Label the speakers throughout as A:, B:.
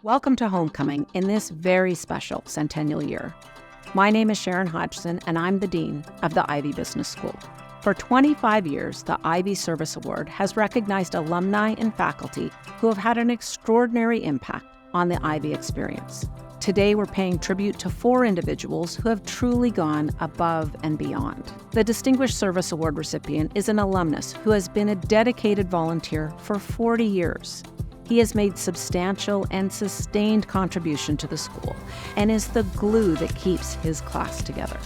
A: Welcome to Homecoming in this very special centennial year. My name is Sharon Hodgson, and I'm the Dean of the Ivey Business School. For 25 years, the Ivey Service Award has recognized alumni and faculty who have had an extraordinary impact on the Ivey experience. Today, we're paying tribute to 4 individuals who have truly gone above and beyond. The Distinguished Service Award recipient is an alumnus who has been a dedicated volunteer for 40 years. He has made substantial and sustained contribution to the school and is the glue that keeps his class together.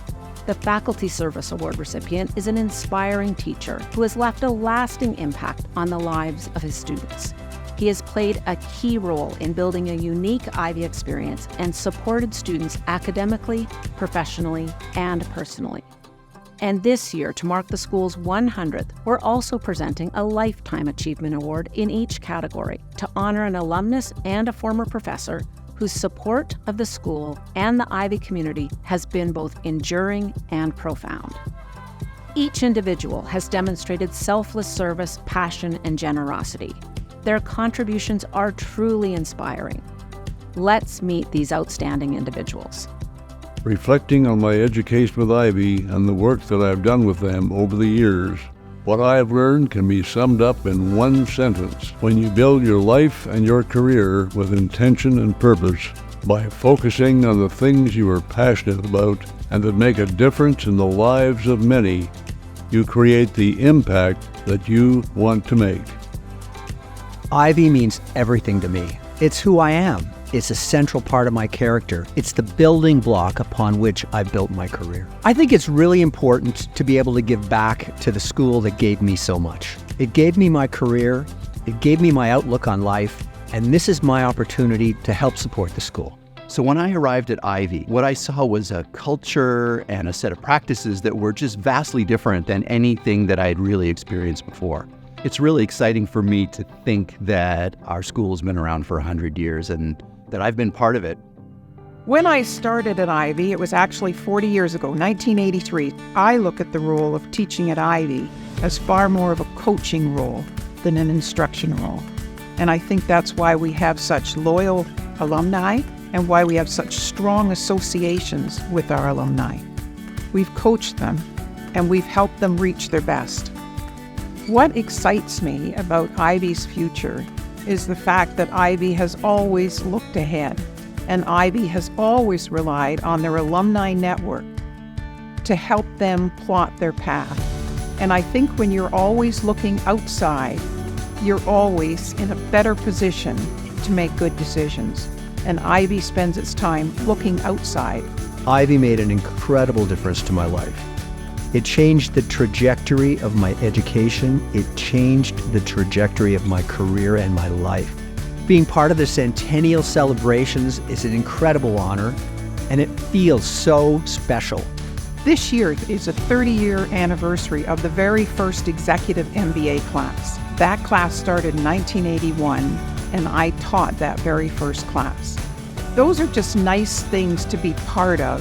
A: The Faculty Service Award recipient is an inspiring teacher who has left a lasting impact on the lives of his students. He has played a key role in building a unique Ivey experience and supported students academically, professionally, and personally. And this year, to mark the school's 100th, we're also presenting a Lifetime Achievement Award in each category to honor an alumnus and a former professor whose support of the school and the Ivey community has been both enduring and profound. Each individual has demonstrated selfless service, passion, and generosity. Their contributions are truly inspiring. Let's meet these outstanding individuals.
B: Reflecting on my education with Ivey and the work that I've done with them over the years, what I have learned can be summed up in one sentence. When you build your life and your career with intention and purpose, by focusing on the things you are passionate about and that make a difference in the lives of many, you create the impact that you want to make.
C: Ivey means everything to me. It's who I am. It's a central part of my character. It's the building block upon which I built my career. I think it's really important to be able to give back to the school that gave me so much. It gave me my career, it gave me my outlook on life, and this is my opportunity to help support the school.
D: So when I arrived at Ivey, what I saw was a culture and a set of practices that were just vastly different than anything that I had really experienced before. It's really exciting for me to think that our school has been around for 100 years and that I've been part of it.
E: When I started at Ivey, it was actually 40 years ago, 1983. I look at the role of teaching at Ivey as far more of a coaching role than an instruction role. And I think that's why we have such loyal alumni and why we have such strong associations with our alumni. We've coached them and we've helped them reach their best. What excites me about Ivey's future is the fact that Ivey has always looked ahead, and Ivey has always relied on their alumni network to help them plot their path. And I think when you're always looking outside, you're always in a better position to make good decisions. And Ivey spends its time looking outside.
C: Ivey made an incredible difference to my life. It changed the trajectory of my education. It changed the trajectory of my career and my life. Being part of the Centennial celebrations is an incredible honor, and it feels so special.
E: This year is a 30-year anniversary of the very first executive MBA class. That class started in 1981, and I taught that very first class. Those are just nice things to be part of,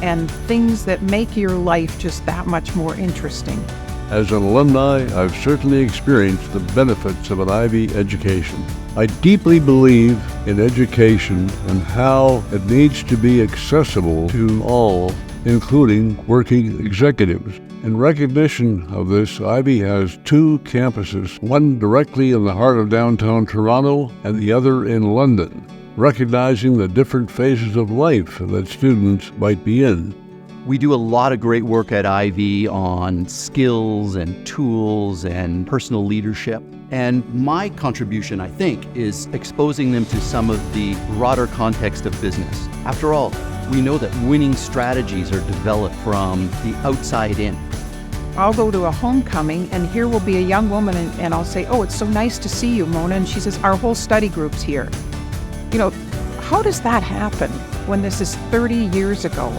E: and things that make your life just that much more interesting.
B: As an alumni, I've certainly experienced the benefits of an Ivey education. I deeply believe in education and how it needs to be accessible to all, including working executives. In recognition of this, Ivey has 2 campuses, one directly in the heart of downtown Toronto and the other in London, recognizing the different phases of life that students might be in.
D: We do a lot of great work at Ivey on skills and tools and personal leadership. And my contribution, I think, is exposing them to some of the broader context of business. After all, we know that winning strategies are developed from the outside in.
E: I'll go to a homecoming, and here will be a young woman, and I'll say, "Oh, it's so nice to see you, Mona." And she says, "Our whole study group's here." You know, how does that happen when this is 30 years ago?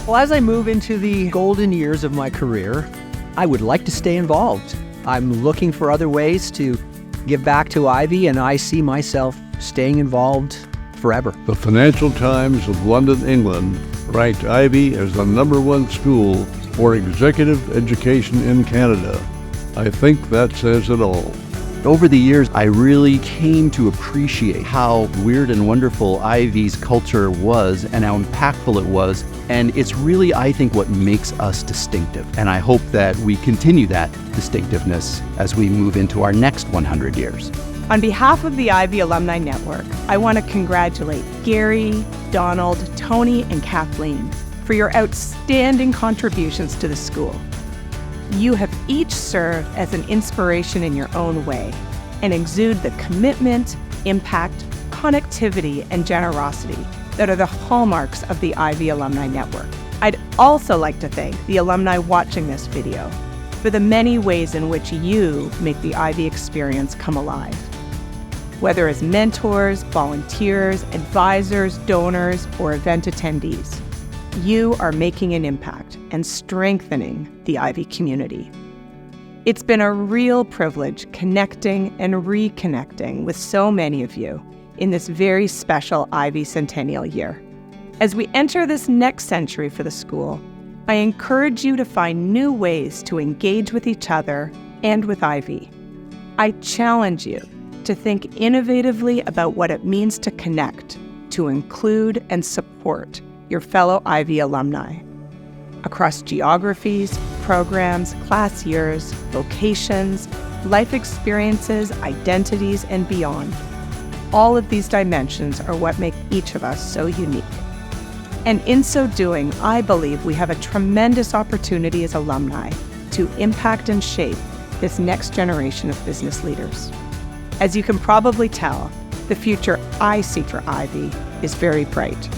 C: Well, as I move into the golden years of my career, I would like to stay involved. I'm looking for other ways to give back to Ivey, and I see myself staying involved forever.
B: The Financial Times of London, England, ranked Ivey as the #1 school for executive education in Canada. I think that says it all.
D: Over the years, I really came to appreciate how weird and wonderful Ivey's culture was and how impactful it was. And it's really, I think, what makes us distinctive. And I hope that we continue that distinctiveness as we move into our next 100 years.
F: On behalf of the Ivey Alumni Network, I want to congratulate Gary, Donald, Tony, and Kathleen for your outstanding contributions to the school. You have each served as an inspiration in your own way and exude the commitment, impact, connectivity, and generosity that are the hallmarks of the Ivey Alumni Network. I'd also like to thank the alumni watching this video for the many ways in which you make the Ivey experience come alive. Whether as mentors, volunteers, advisors, donors, or event attendees, you are making an impact and strengthening the Ivey community. It's been a real privilege connecting and reconnecting with so many of you in this very special Ivey Centennial year. As we enter this next century for the school, I encourage you to find new ways to engage with each other and with Ivey. I challenge you to think innovatively about what it means to connect, to include and support your fellow Ivey alumni across geographies, programs, class years, vocations, life experiences, identities, and beyond. All of these dimensions are what make each of us so unique. And in so doing, I believe we have a tremendous opportunity as alumni to impact and shape this next generation of business leaders. As you can probably tell, the future I see for Ivey is very bright.